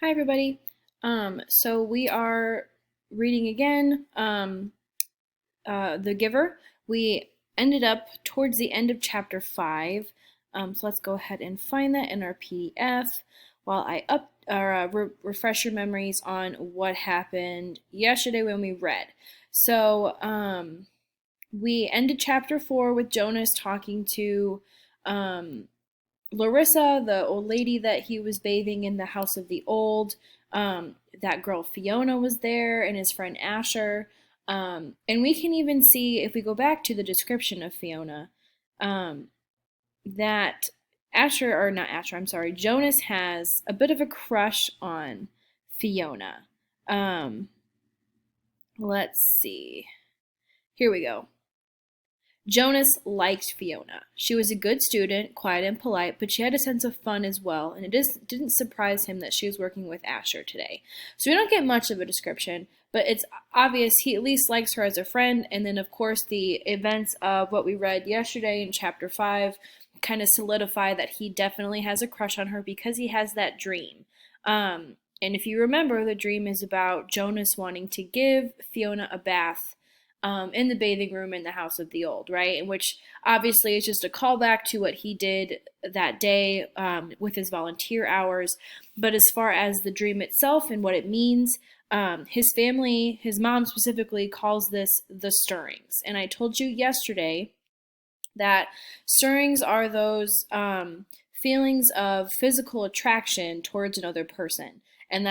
Hi, everybody. So we are reading again The Giver. We ended up towards the end of chapter 5. So let's go ahead and find that in our PDF while I refresh your memories on what happened yesterday when we read. So we ended chapter 4 with Jonas talking to Larissa, the old lady that he was bathing in the house of the old. That girl Fiona was there, and his friend Asher. And we can even see, if we go back to the description of Fiona, that Jonas has a bit of a crush on Fiona. Let's see. Here we go. Jonas liked Fiona. She was a good student, quiet and polite, but she had a sense of fun as well, and it didn't surprise him that she was working with Asher today. So we don't get much of a description, but it's obvious he at least likes her as a friend, and then of course the events of what we read yesterday in chapter 5 kind of solidify that he definitely has a crush on her because he has that dream. And if you remember, the dream is about Jonas wanting to give Fiona a bath in the bathing room in the house of the old, right? In which obviously is just a callback to what he did that day with his volunteer hours. But as far as the dream itself and what it means, his family, his mom specifically, calls this the stirrings. And I told you yesterday that stirrings are those feelings of physical attraction towards another person. And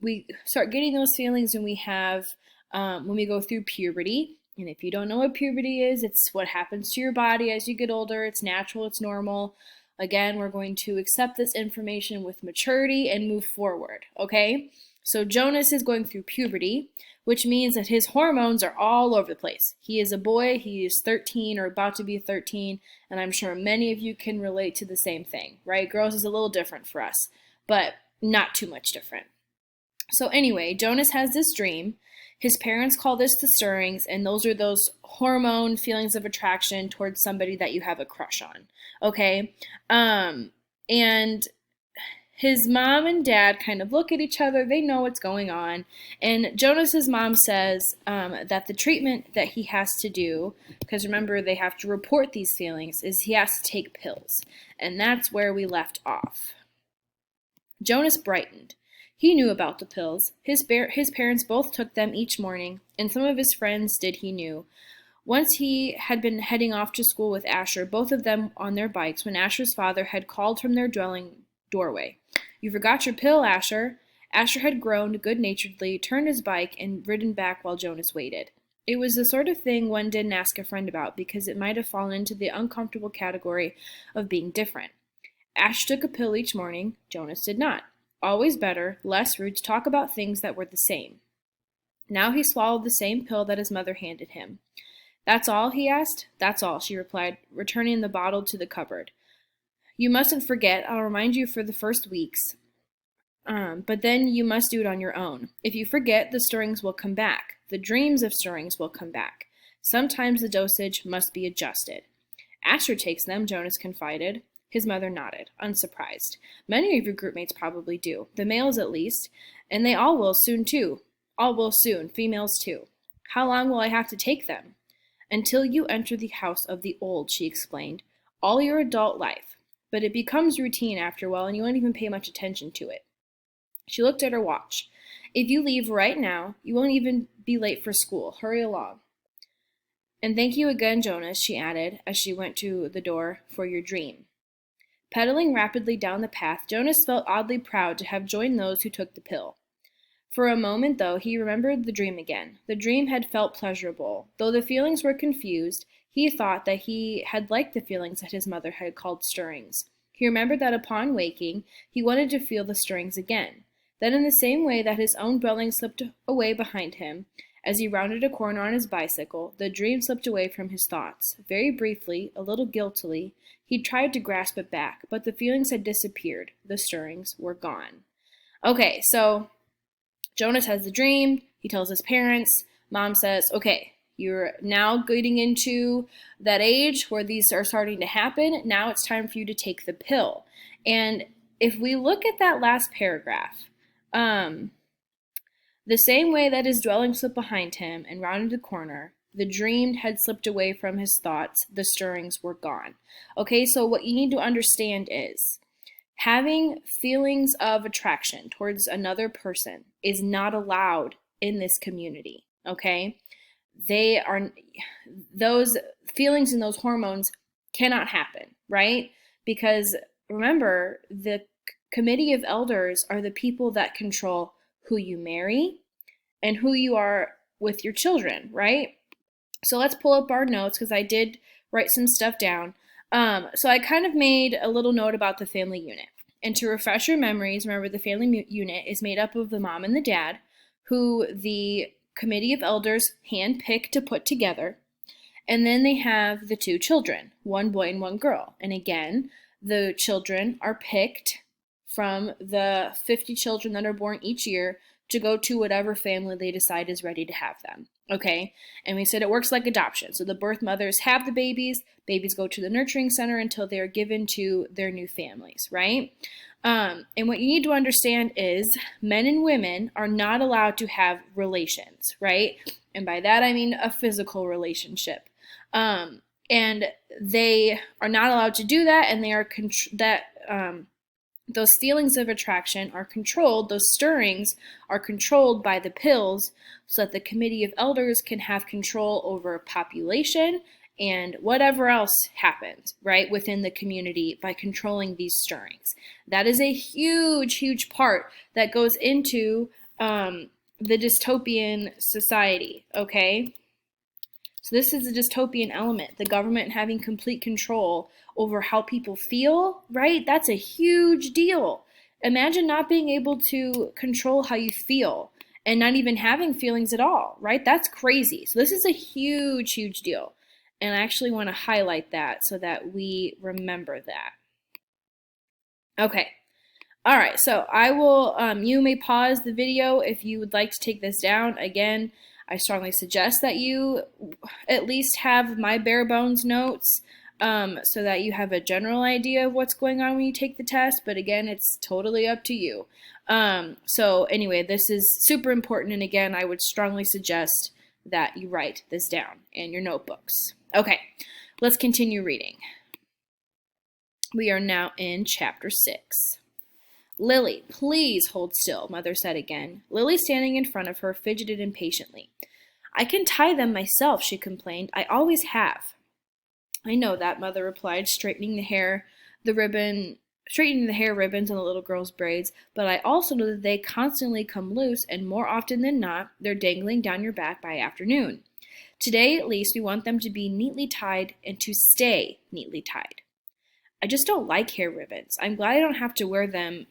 we start getting those feelings when we go through puberty. And if you don't know what puberty is, it's what happens to your body as you get older. It's natural, it's normal. Again, we're going to accept this information with maturity and move forward, okay? So Jonas is going through puberty, which means that his hormones are all over the place. He is a boy, he is 13 or about to be 13, and I'm sure many of you can relate to the same thing, right? Girls is a little different for us, but not too much different. So anyway, Jonas has this dream. His parents call this the stirrings, and those are those hormone feelings of attraction towards somebody that you have a crush on. Okay? And his mom and dad kind of look at each other. They know what's going on. And Jonas's mom says that the treatment that he has to do, because remember, they have to report these feelings, is he has to take pills. And that's where we left off. Jonas brightened. He knew about the pills. His parents both took them each morning, and some of his friends did he knew. Once he had been heading off to school with Asher, both of them on their bikes, when Asher's father had called from their dwelling doorway. "You forgot your pill, Asher." Asher had groaned good-naturedly, turned his bike, and ridden back while Jonas waited. It was the sort of thing one didn't ask a friend about, because it might have fallen into the uncomfortable category of being different. Ash took a pill each morning. Jonas did not. Always better, less rude to talk about things that were the same. Now he swallowed the same pill that his mother handed him. "That's all?" he asked. "That's all," she replied, returning the bottle to the cupboard. "You mustn't forget. I'll remind you for the first weeks. But then you must do it on your own. If you forget, the stirrings will come back. The dreams of stirrings will come back. Sometimes the dosage must be adjusted." "Asher takes them," Jonas confided. His mother nodded, unsurprised. "Many of your group mates probably do, the males at least, and they all will soon too. All will soon, females too." "How long will I have to take them?" "Until you enter the house of the old," she explained. "All your adult life. But it becomes routine after a while, and you won't even pay much attention to it." She looked at her watch. "If you leave right now, you won't even be late for school. Hurry along." "And thank you again, Jonas," she added, as she went to the door, "for your dream." Pedaling rapidly down the path, Jonas felt oddly proud to have joined those who took the pill. For a moment, though, he remembered the dream again. The dream had felt pleasurable. Though the feelings were confused, he thought that he had liked the feelings that his mother had called stirrings. He remembered that upon waking, he wanted to feel the stirrings again. Then, in the same way that his own dwelling slipped away behind him, as he rounded a corner on his bicycle, the dream slipped away from his thoughts. Very briefly, a little guiltily, he tried to grasp it back, but the feelings had disappeared. The stirrings were gone. Okay, so Jonas has the dream. He tells his parents. Mom says, "Okay, you're now getting into that age where these are starting to happen. Now it's time for you to take the pill." And if we look at that last paragraph, The same way that his dwelling slipped behind him and rounded the corner, the dreamed had slipped away from his thoughts, the stirrings were gone. Okay, so what you need to understand is having feelings of attraction towards another person is not allowed in this community, okay? They are, those feelings and those hormones cannot happen, right? Because remember, the committee of elders are the people that control who you marry and who you are with your children, right? So let's pull up our notes because I did write some stuff down. So I kind of made a little note about the family unit. And to refresh your memories, remember the family unit is made up of the mom and the dad, who the committee of elders handpicked to put together. And then they have the two children, one boy and one girl. And again, the children are picked from the 50 children that are born each year to go to whatever family they decide is ready to have them. Okay? And we said it works like adoption. So the birth mothers have the babies go to the nurturing center until they are given to their new families, right? And what you need to understand is men and women are not allowed to have relations, right? And by that I mean a physical relationship. And they are not allowed to do that, and they are those feelings of attraction are controlled, those stirrings are controlled by the pills so that the committee of elders can have control over population and whatever else happens, right, within the community by controlling these stirrings. That is a huge, huge part that goes into the dystopian society, okay? So this is a dystopian element, the government having complete control over how people feel, right? That's a huge deal. Imagine not being able to control how you feel and not even having feelings at all, right? That's crazy. So this is a huge, huge deal. And I actually want to highlight that so that we remember that. Okay. All right. So I will, you may pause the video if you would like to take this down. Again, I strongly suggest that you at least have my bare bones notes so that you have a general idea of what's going on when you take the test. But again, it's totally up to you. So anyway, this is super important. And again, I would strongly suggest that you write this down in your notebooks. Okay, let's continue reading. We are now in chapter 6. Lily, please hold still, Mother said again. Lily, standing in front of her, fidgeted impatiently. I can tie them myself, she complained. I always have. I know that, Mother replied, straightening the hair ribbons on the little girl's braids, but I also know that they constantly come loose, and more often than not, they're dangling down your back by afternoon. Today, at least, we want them to be neatly tied and to stay neatly tied. I just don't like hair ribbons. I'm glad I don't have to wear them.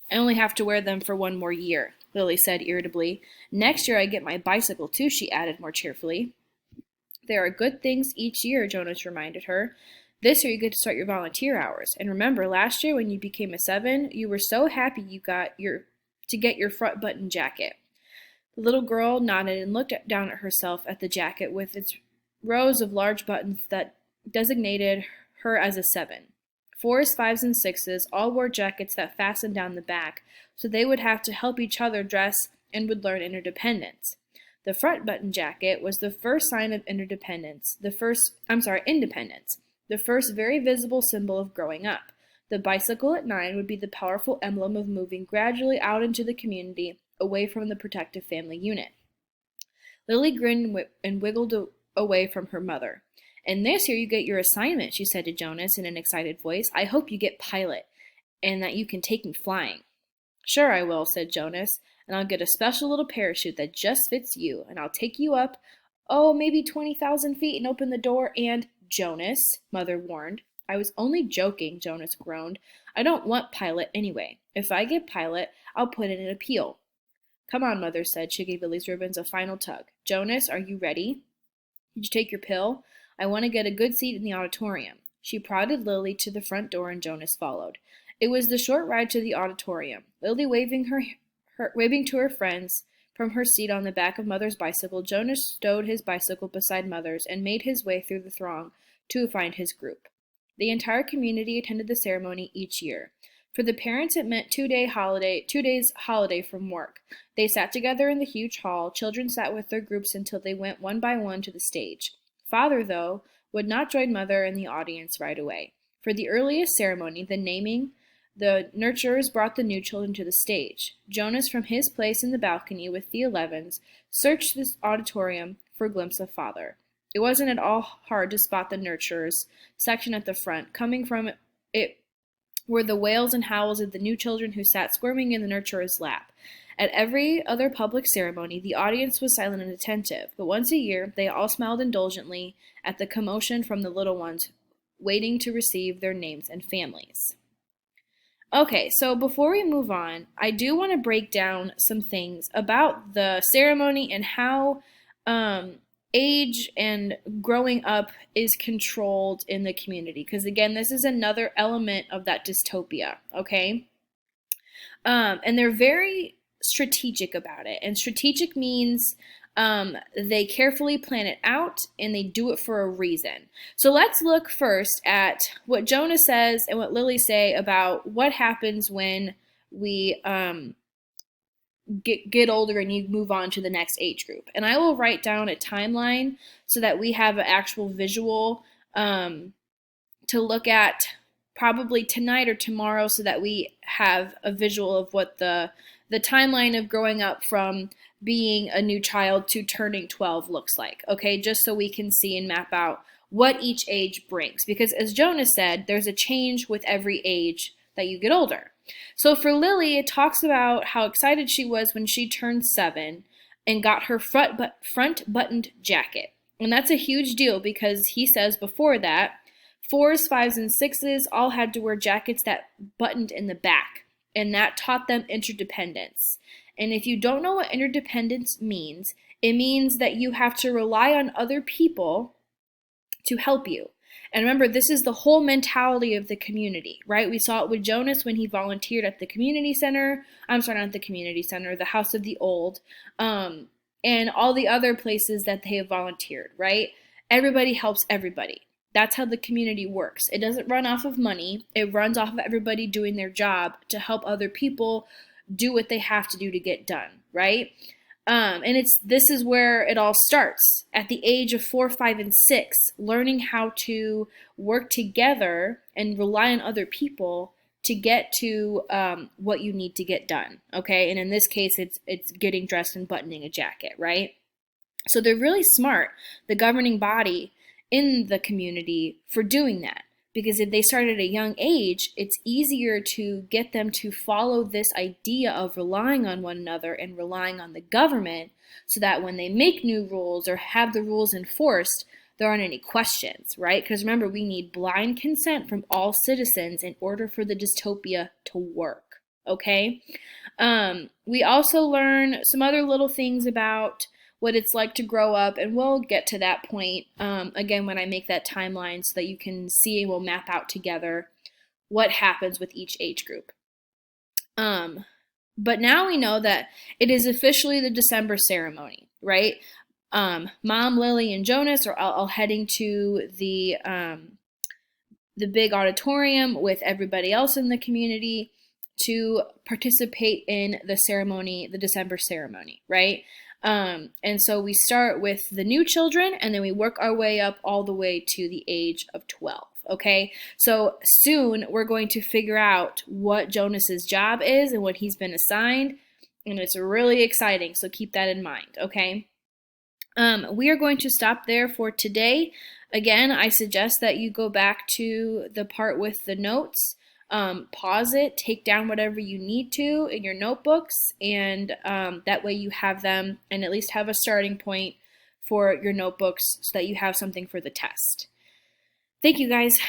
I only have to wear them for one more year, Lily said irritably. Next year I get my bicycle too, she added more cheerfully. There are good things each year, Jonas reminded her. This year you get to start your volunteer hours. And remember, last year when you became a 7, you were so happy you got to get your front button jacket. The little girl nodded and looked down at herself at the jacket with its rows of large buttons that designated her as a 7. 4s, 5s, and 6s all wore jackets that fastened down the back, so they would have to help each other dress and would learn interdependence. The front button jacket was the first sign of independence, the first very visible symbol of growing up. The bicycle at 9 would be the powerful emblem of moving gradually out into the community, away from the protective family unit. Lily grinned and wiggled away from her mother. And this year you get your assignment, she said to Jonas in an excited voice. I hope you get pilot, and that you can take me flying. Sure I will, said Jonas, and I'll get a special little parachute that just fits you, and I'll take you up, maybe 20,000 feet and open the door and... Jonas, Mother warned. I was only joking, Jonas groaned. I don't want pilot anyway. If I get pilot, I'll put in an appeal. Come on, Mother said. She gave Lily's ribbons a final tug. Jonas, are you ready? Did you take your pill? I want to get a good seat in the auditorium. She prodded Lily to the front door and Jonas followed. It was the short ride to the auditorium. Lily waving to her friends from her seat on the back of Mother's bicycle, Jonas stowed his bicycle beside Mother's and made his way through the throng to find his group. The entire community attended the ceremony each year. For the parents, it meant 2 days holiday from work. They sat together in the huge hall. Children sat with their groups until they went one by one to the stage. Father, though, would not join Mother in the audience right away. For the earliest ceremony, the naming, the nurturers brought the new children to the stage. Jonas, from his place in the balcony with the 11s, searched this auditorium for a glimpse of Father. It wasn't at all hard to spot the nurturers section at the front. Coming from it were the wails and howls of the new children who sat squirming in the nurturer's lap. At every other public ceremony, the audience was silent and attentive, but once a year they all smiled indulgently at the commotion from the little ones waiting to receive their names and families. Okay, so before we move on, I do want to break down some things about the ceremony and how age and growing up is controlled in the community. Because again, this is another element of that dystopia, okay? And they're very strategic about it. And strategic means they carefully plan it out and they do it for a reason. So let's look first at what Jonah says and what Lily say about what happens when we get older and you move on to the next age group. And I will write down a timeline so that we have an actual visual to look at probably tonight or tomorrow, so that we have a visual of what the timeline of growing up from being a new child to turning 12 looks like, okay? Just so we can see and map out what each age brings. Because as Jonah said, there's a change with every age that you get older. So for Lily, it talks about how excited she was when she turned 7 and got her front buttoned jacket. And that's a huge deal because he says before that, 4s, 5s, and 6s all had to wear jackets that buttoned in the back. And that taught them interdependence. And if you don't know what interdependence means, it means that you have to rely on other people to help you. And remember, this is the whole mentality of the community, right? We saw it with Jonas when he volunteered at the community center. I'm sorry, not the community center, the House of the Old, and all the other places that they have volunteered, right? Everybody helps everybody. That's how the community works. It doesn't run off of money. It runs off of everybody doing their job to help other people do what they have to do to get done, right? And this is where it all starts. At the age of 4, 5, and 6, learning how to work together and rely on other people to get to what you need to get done, okay? And in this case, it's getting dressed and buttoning a jacket, right? So they're really smart, the governing body in the community, for doing that. Because if they start at a young age, it's easier to get them to follow this idea of relying on one another and relying on the government, so that when they make new rules or have the rules enforced, there aren't any questions, right? Because remember, we need blind consent from all citizens in order for the dystopia to work, okay? We also learn some other little things about what it's like to grow up, and we'll get to that point again when I make that timeline, so that you can see and we'll map out together what happens with each age group. But now we know that it is officially the December ceremony, right? Mom, Lily, and Jonas are all heading to the big auditorium with everybody else in the community to participate in the ceremony, the December ceremony, right? And so we start with the new children, and then we work our way up all the way to the age of 12, okay? So soon we're going to figure out what Jonas's job is and what he's been assigned, and it's really exciting, so keep that in mind, okay? We are going to stop there for today. Again, I suggest that you go back to the part with the notes. Pause it, take down whatever you need to in your notebooks, and that way you have them and at least have a starting point for your notebooks so that you have something for the test. Thank you, guys.